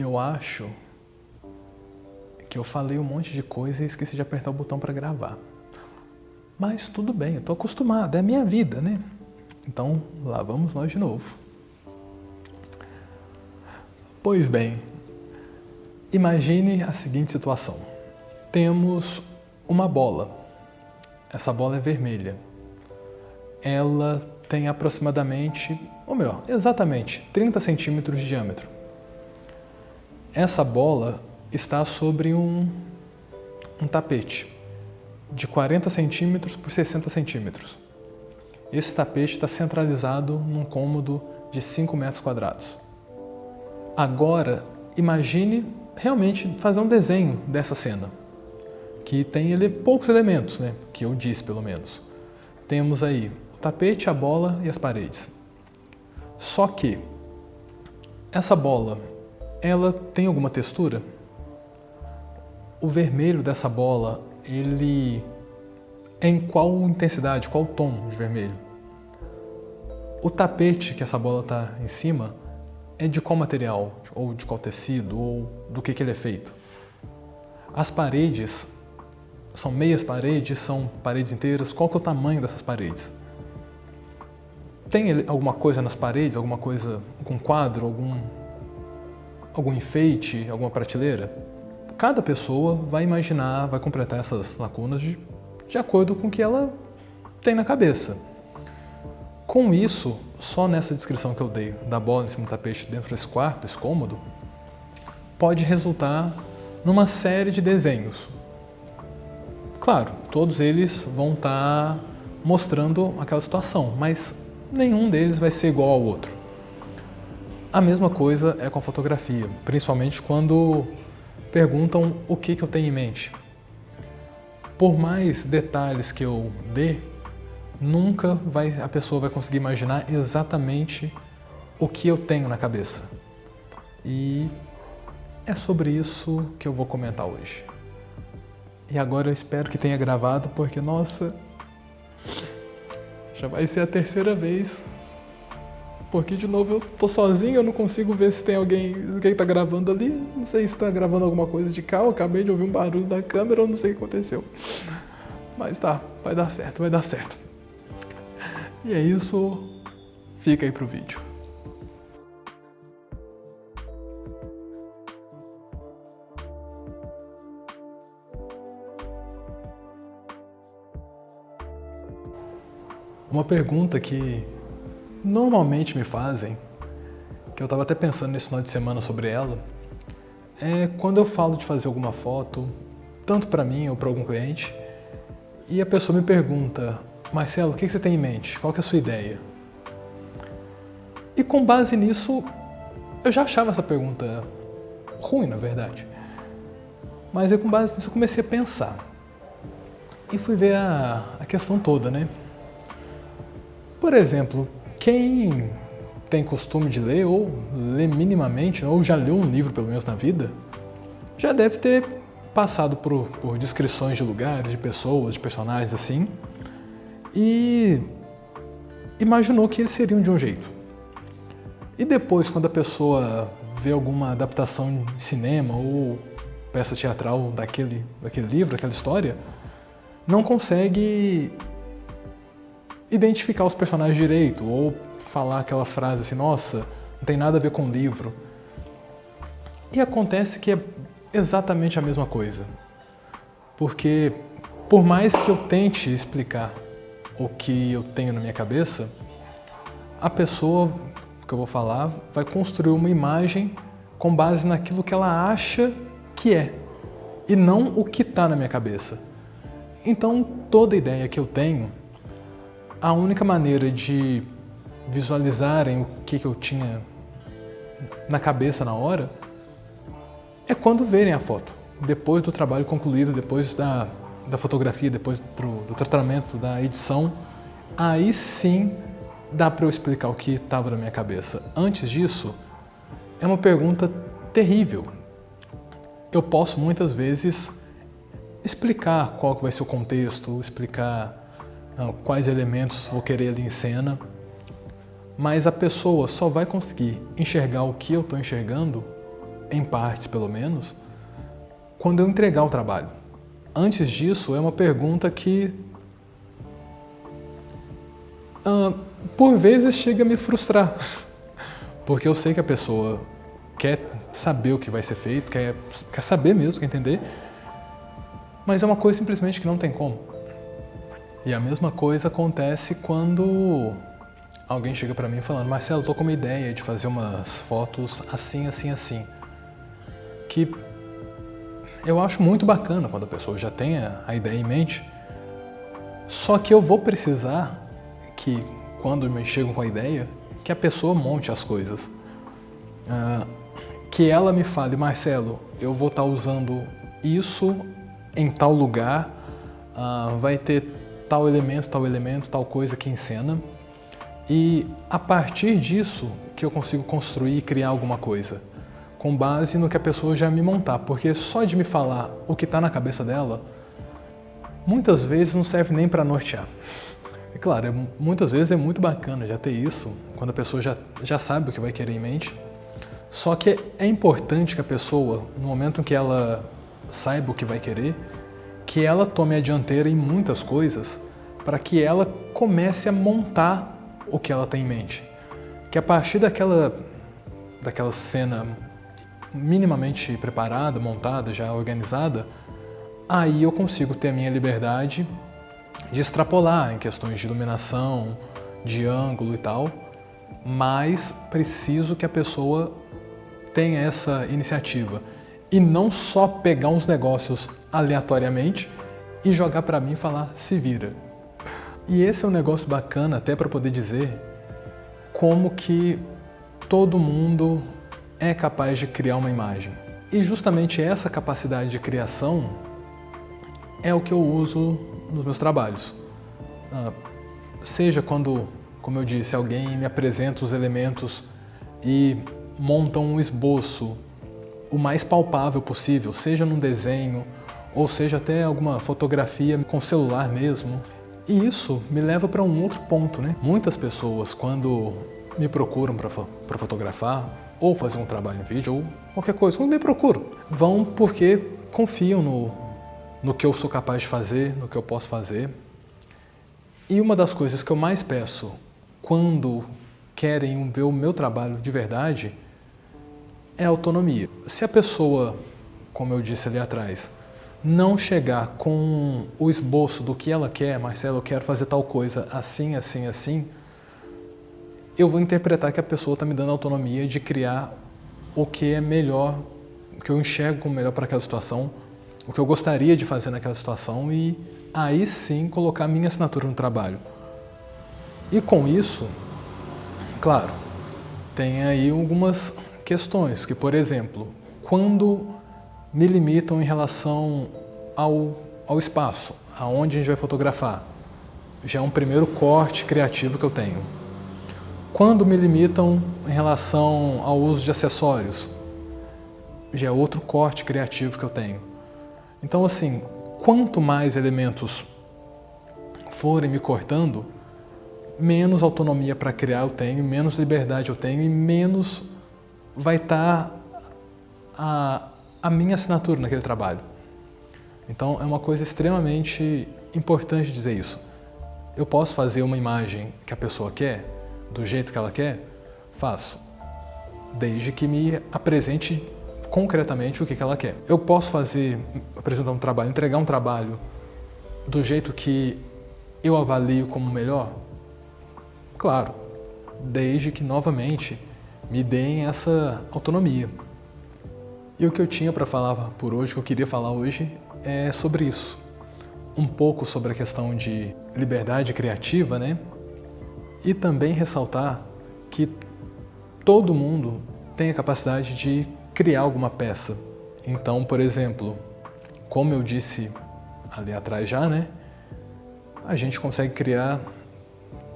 Eu acho que eu falei um monte de coisa e esqueci de apertar o botão para gravar. Mas tudo bem, eu tô acostumado, é a minha vida, né? Então, lá vamos nós de novo. Pois bem, imagine a seguinte situação. Temos uma bola. Essa bola é vermelha. Ela tem aproximadamente, ou melhor, exatamente 30 centímetros de diâmetro. Essa bola está sobre um tapete de 40 centímetros por 60 centímetros. Esse tapete está centralizado num cômodo de 5 metros quadrados. Agora, imagine realmente fazer um desenho dessa cena, que tem poucos elementos, né? Que eu disse pelo menos. Temos aí o tapete, a bola e as paredes. Só que essa bola, ela tem alguma textura? O vermelho dessa bola, ele é em qual intensidade, qual tom de vermelho? O tapete que essa bola está em cima é de qual material? Ou de qual tecido? Ou do que ele é feito? As paredes são meias paredes, são paredes inteiras? Qual que é o tamanho dessas paredes? Tem alguma coisa nas paredes? Alguma coisa, algum quadro? Algum enfeite? Alguma prateleira? Cada pessoa vai imaginar, vai completar essas lacunas de acordo com o que ela tem na cabeça. Com isso, só nessa descrição que eu dei da bola em cima do tapete dentro desse quarto, desse cômodo, pode resultar numa série de desenhos. Claro, todos eles vão estar mostrando aquela situação, mas nenhum deles vai ser igual ao outro. A mesma coisa é com a fotografia, principalmente quando perguntam o que eu tenho em mente. Por mais detalhes que eu dê, nunca a pessoa vai conseguir imaginar exatamente o que eu tenho na cabeça. E é sobre isso que eu vou comentar hoje. E agora eu espero que tenha gravado, porque, nossa, já vai ser a terceira vez. Porque, de novo, eu tô sozinho, eu não consigo ver se tem alguém tá gravando ali. Não sei se tá gravando alguma coisa de cá, eu acabei de ouvir um barulho da câmera, eu não sei o que aconteceu. Mas tá, vai dar certo, vai dar certo. E é isso, fica aí pro vídeo. Uma pergunta que normalmente me fazem, que eu estava até pensando nesse final de semana sobre ela, é quando eu falo de fazer alguma foto, tanto para mim ou para algum cliente, e a pessoa me pergunta: Marcelo, o que você tem em mente? Qual que é a sua ideia? E com base nisso, eu já achava essa pergunta ruim, na verdade. Mas com base nisso eu comecei a pensar. E fui ver a questão toda, né? Por exemplo, quem tem costume de ler, ou lê minimamente, ou já leu um livro pelo menos na vida, já deve ter passado por descrições de lugares, de pessoas, de personagens assim, e imaginou que eles seriam de um jeito. E depois, quando a pessoa vê alguma adaptação em cinema ou peça teatral daquele livro, daquela história, não consegue identificar os personagens direito, ou falar aquela frase assim: nossa, não tem nada a ver com o livro. E acontece que é exatamente a mesma coisa. Porque, por mais que eu tente explicar o que eu tenho na minha cabeça, a pessoa que eu vou falar vai construir uma imagem com base naquilo que ela acha que é, e não o que está na minha cabeça. Então, toda ideia que eu tenho, a única maneira de visualizarem o que eu tinha na cabeça na hora é quando verem a foto. Depois do trabalho concluído, depois da fotografia, depois do tratamento, da edição, aí sim dá para eu explicar o que estava na minha cabeça. Antes disso, é uma pergunta terrível. Eu posso muitas vezes explicar qual que vai ser o contexto, explicar quais elementos vou querer ali em cena, mas a pessoa só vai conseguir enxergar o que eu estou enxergando em partes pelo menos, quando eu entregar o trabalho. Antes disso, é uma pergunta que, por vezes, chega a me frustrar. Porque eu sei que a pessoa quer saber o que vai ser feito, quer saber mesmo, quer entender, mas é uma coisa simplesmente que não tem como. E a mesma coisa acontece quando alguém chega pra mim falando: Marcelo, tô com uma ideia de fazer umas fotos assim, assim, assim. Que eu acho muito bacana quando a pessoa já tem a ideia em mente, só que eu vou precisar que, quando me chegam com a ideia, que a pessoa monte as coisas. Que ela me fale: Marcelo, eu vou estar usando isso em tal lugar, vai ter tal elemento, tal coisa aqui em cena, e a partir disso que eu consigo construir e criar alguma coisa, com base no que a pessoa já me montar, porque só de me falar o que está na cabeça dela, muitas vezes não serve nem para nortear. É claro, muitas vezes é muito bacana já ter isso, quando a pessoa já sabe o que vai querer em mente, só que é importante que a pessoa, no momento em que ela saiba o que vai querer, que ela tome a dianteira em muitas coisas para que ela comece a montar o que ela tem em mente. Que a partir daquela cena minimamente preparada, montada, já organizada, aí eu consigo ter a minha liberdade de extrapolar em questões de iluminação, de ângulo e tal, mas preciso que a pessoa tenha essa iniciativa e não só pegar uns negócios aleatoriamente e jogar para mim e falar: se vira. E esse é um negócio bacana até para poder dizer como que todo mundo é capaz de criar uma imagem. E justamente essa capacidade de criação é o que eu uso nos meus trabalhos. Seja quando, como eu disse, alguém me apresenta os elementos e monta um esboço o mais palpável possível, seja num desenho ou seja até alguma fotografia com celular mesmo. E isso me leva para um outro ponto, né? Muitas pessoas, quando me procuram para fotografar ou fazer um trabalho em vídeo ou qualquer coisa, quando me procuram, vão porque confiam no que eu sou capaz de fazer, no que eu posso fazer. E uma das coisas que eu mais peço quando querem ver o meu trabalho de verdade é autonomia. Se a pessoa, como eu disse ali atrás, não chegar com o esboço do que ela quer: Marcelo, eu quero fazer tal coisa assim, assim, assim, eu vou interpretar que a pessoa está me dando autonomia de criar o que é melhor, o que eu enxergo como melhor para aquela situação, o que eu gostaria de fazer naquela situação, e aí sim colocar a minha assinatura no trabalho. E com isso, claro, tem aí algumas questões, porque, por exemplo, quando me limitam em relação ao espaço, aonde a gente vai fotografar, já é um primeiro corte criativo que eu tenho. Quando me limitam em relação ao uso de acessórios, já é outro corte criativo que eu tenho. Então, assim, quanto mais elementos forem me cortando, menos autonomia para criar eu tenho, menos liberdade eu tenho e menos vai estar a minha assinatura naquele trabalho. Então é uma coisa extremamente importante dizer isso. Eu posso fazer uma imagem que a pessoa quer, do jeito que ela quer? Faço. Desde que me apresente concretamente o que ela quer. Eu posso apresentar um trabalho, entregar um trabalho do jeito que eu avalio como melhor? Claro, desde que, novamente, me deem essa autonomia. E o que eu tinha para falar por hoje, o que eu queria falar hoje, é sobre isso. Um pouco sobre a questão de liberdade criativa, né? E também ressaltar que todo mundo tem a capacidade de criar alguma peça. Então, por exemplo, como eu disse ali atrás já, né? A gente consegue criar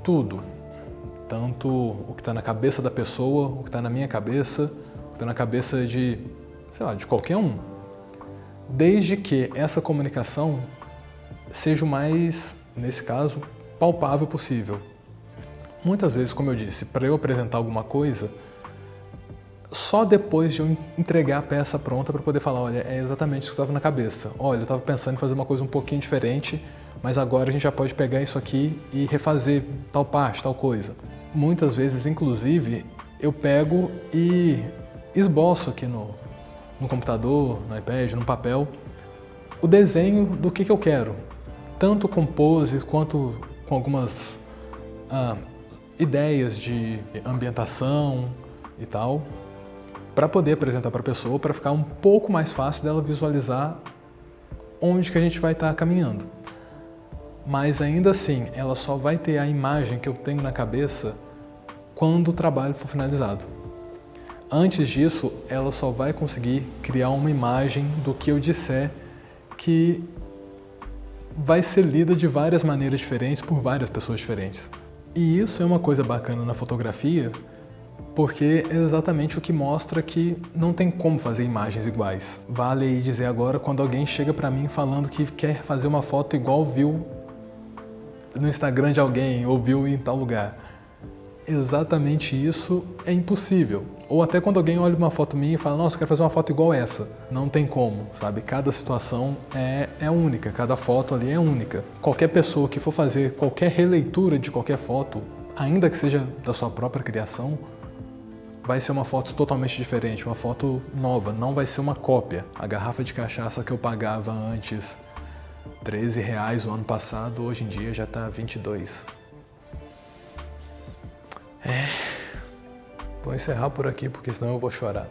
tudo. Tanto o que está na cabeça da pessoa, o que está na minha cabeça, o que está na cabeça de, sei lá, de qualquer um. Desde que essa comunicação seja o mais, nesse caso, palpável possível. Muitas vezes, como eu disse, para eu apresentar alguma coisa, só depois de eu entregar a peça pronta para poder falar, olha, é exatamente isso que estava na cabeça. Olha, eu estava pensando em fazer uma coisa um pouquinho diferente, mas agora a gente já pode pegar isso aqui e refazer tal parte, tal coisa. Muitas vezes, inclusive, eu pego e esboço aqui no computador, no iPad, no papel, o desenho do que eu quero, tanto com poses quanto com algumas ideias de ambientação e tal, para poder apresentar para a pessoa, para ficar um pouco mais fácil dela visualizar onde que a gente vai estar caminhando. Mas ainda assim, ela só vai ter a imagem que eu tenho na cabeça quando o trabalho for finalizado. Antes disso, ela só vai conseguir criar uma imagem do que eu disser que vai ser lida de várias maneiras diferentes por várias pessoas diferentes. E isso é uma coisa bacana na fotografia, porque é exatamente o que mostra que não tem como fazer imagens iguais. Vale aí dizer agora quando alguém chega para mim falando que quer fazer uma foto igual viu no Instagram de alguém ou viu em tal lugar. Exatamente isso é impossível. Ou até quando alguém olha uma foto minha e fala, nossa, eu quero fazer uma foto igual essa. Não tem como, sabe? Cada situação é única, cada foto ali é única. Qualquer pessoa que for fazer qualquer releitura de qualquer foto, ainda que seja da sua própria criação, vai ser uma foto totalmente diferente, uma foto nova, não vai ser uma cópia. A garrafa de cachaça que eu pagava antes R$13 o ano passado, hoje em dia já está 22. Vou encerrar por aqui, porque senão eu vou chorar.